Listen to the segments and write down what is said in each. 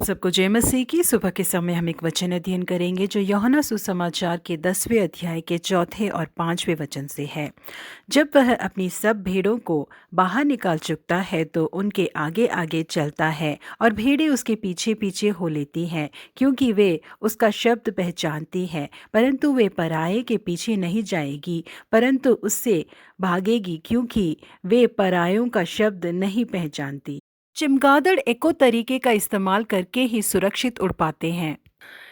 सबको जय मसीह की। सुबह के समय हम एक वचन अध्ययन करेंगे जो यूहन्ना सुसमाचार के 10वें अध्याय के 4 और 5वें वचन से है। जब वह अपनी सब भेड़ों को बाहर निकाल चुकता है तो उनके आगे आगे चलता है और भेड़ें उसके पीछे पीछे हो लेती हैं, क्योंकि वे उसका शब्द पहचानती हैं। परंतु वे पराये के पीछे नहीं जाएगी, परंतु उससे भागेगी, क्योंकि वे परायों का शब्द नहीं पहचानती। चमगादड़ एको तरीके का इस्तेमाल करके ही सुरक्षित उड़ पाते हैं।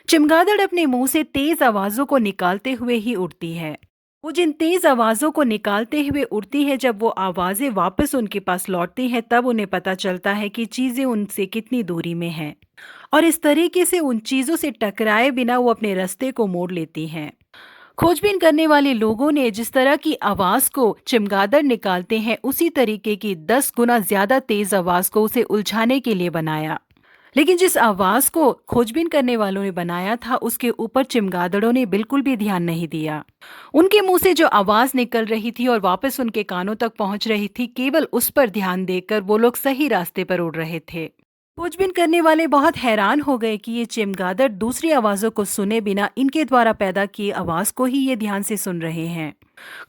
चमगादड़ अपने मुंह से तेज आवाजों को निकालते हुए ही उड़ती है। वो जिन तेज आवाजों को निकालते हुए उड़ती है, जब वो आवाजें वापस उनके पास लौटती हैं तब उन्हें पता चलता है कि चीजें उनसे कितनी दूरी में हैं, और इस तरीके से उन चीजों से टकराए बिना वो अपने रास्ते को मोड़ लेती हैं। खोजबीन करने वाले लोगों ने जिस तरह की आवाज को चमगादड़ निकालते हैं, उसी तरीके की 10 गुना ज्यादा तेज आवाज को उसे उलझाने के लिए बनाया। लेकिन जिस आवाज को खोजबीन करने वालों ने बनाया था, उसके ऊपर चमगादड़ों ने बिल्कुल भी ध्यान नहीं दिया। उनके मुंह से जो आवाज निकल रही थी और वापस उनके कानों तक पहुंच रही थी, केवल उस पर ध्यान देकर वो लोग सही रास्ते पर उड़ रहे थे। खोजबीन करने वाले बहुत हैरान हो गए कि ये चमगादड़ दूसरी आवाजों को सुने बिना इनके द्वारा पैदा की आवाज को ही ये ध्यान से सुन रहे हैं।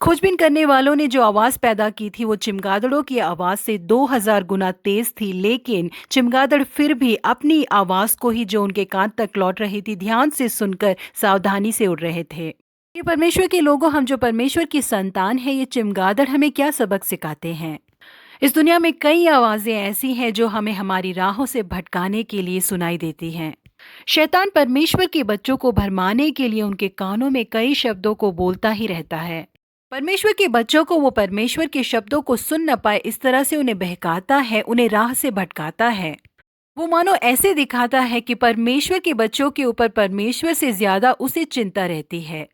खोजबीन करने वालों ने जो आवाज पैदा की थी वो चमगादड़ों की आवाज से 2000 गुना तेज थी, लेकिन चमगादड़ फिर भी अपनी आवाज को ही जो उनके कान तक लौट रही थी ध्यान से सुनकर सावधानी से उड़ रहे थे। ये परमेश्वर के लोगों, हम जो परमेश्वर की संतान है, ये चमगादड़ हमें क्या सबक सिखाते हैं? इस दुनिया में कई आवाजें ऐसी हैं जो हमें हमारी राहों से भटकाने के लिए सुनाई देती हैं। शैतान परमेश्वर के बच्चों को भरमाने के लिए उनके कानों में कई शब्दों को बोलता ही रहता है। परमेश्वर के बच्चों को वो परमेश्वर के शब्दों को सुन न पाए, इस तरह से उन्हें बहकाता है, उन्हें राह से भटकाता है। वो मानो ऐसे दिखाता है कि परमेश्वर के बच्चों के ऊपर परमेश्वर से ज्यादा उसे चिंता रहती है।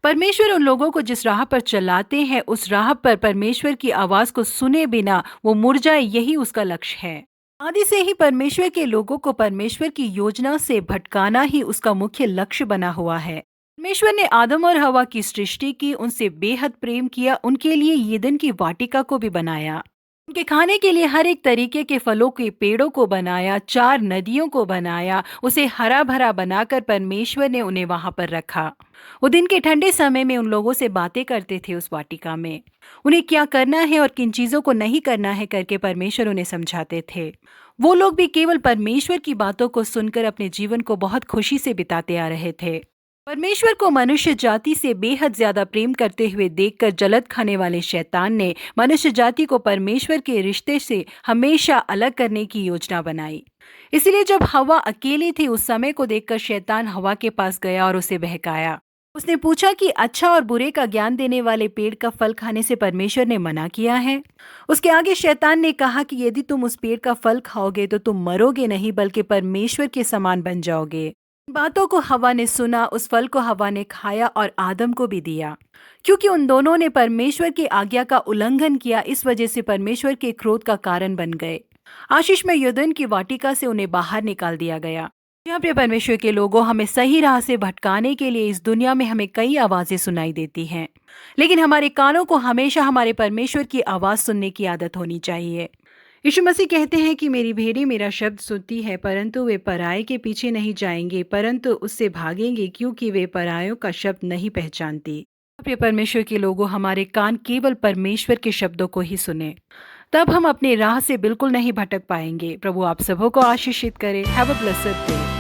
परमेश्वर उन लोगों को जिस राह पर चलाते हैं, उस राह पर परमेश्वर की आवाज को सुने बिना वो मुड़ जाए, यही उसका लक्ष्य है। आदि से ही परमेश्वर के लोगों को परमेश्वर की योजना से भटकाना ही उसका मुख्य लक्ष्य बना हुआ है। परमेश्वर ने आदम और हवा की सृष्टि की, उनसे बेहद प्रेम किया, उनके लिए ईदन की वाटिका को भी बनाया, उनके खाने के लिए हर एक तरीके के फलों के पेड़ों को बनाया, 4 नदियों को बनाया, उसे हरा भरा बनाकर परमेश्वर ने उन्हें वहां पर रखा। वो दिन के ठंडे समय में उन लोगों से बातें करते थे उस वाटिका में। उन्हें क्या करना है और किन चीजों को नहीं करना है करके परमेश्वर उन्हें समझाते थे। वो लोग भी केवल परमेश्वर की बातों को सुनकर अपने जीवन को बहुत खुशी से बिताते आ रहे थे। परमेश्वर को मनुष्य जाति से बेहद ज्यादा प्रेम करते हुए देखकर जलद खाने वाले शैतान ने मनुष्य जाति को परमेश्वर के रिश्ते से हमेशा अलग करने की योजना बनाई। इसलिए जब हवा अकेली थी, उस समय को देखकर शैतान हवा के पास गया और उसे बहकाया। उसने पूछा कि अच्छा और बुरे का ज्ञान देने वाले पेड़ का फल खाने से परमेश्वर ने मना किया है? उसके आगे शैतान ने कहा कि यदि तुम उस पेड़ का फल खाओगे तो तुम मरोगे नहीं, बल्कि परमेश्वर के समान बन जाओगे। बातों को हवा ने सुना, उस फल को हवा ने खाया और आदम को भी दिया। क्योंकि उन दोनों ने परमेश्वर की आज्ञा का उल्लंघन किया, इस वजह से परमेश्वर के क्रोध का कारण बन गए। आशीष में यूदन की वाटिका से उन्हें बाहर निकाल दिया गया। यहाँ प्रिय परमेश्वर के लोगों, हमें सही राह से भटकाने के लिए इस दुनिया में हमें कई आवाजें सुनाई देती हैं, लेकिन हमारे कानों को हमेशा हमारे परमेश्वर की आवाज सुनने की आदत होनी चाहिए। यीशु मसीह कहते हैं कि मेरी भेड़ें मेरा शब्द सुनती है, परंतु वे पराये के पीछे नहीं जाएंगे, परंतु उससे भागेंगे, क्योंकि वे परायों का शब्द नहीं पहचानती। प्रिय परमेश्वर के लोगों, हमारे कान केवल परमेश्वर के शब्दों को ही सुने, तब हम अपने राह से बिल्कुल नहीं भटक पाएंगे। प्रभु आप सबों को आशीषित करे। Have a blessed day.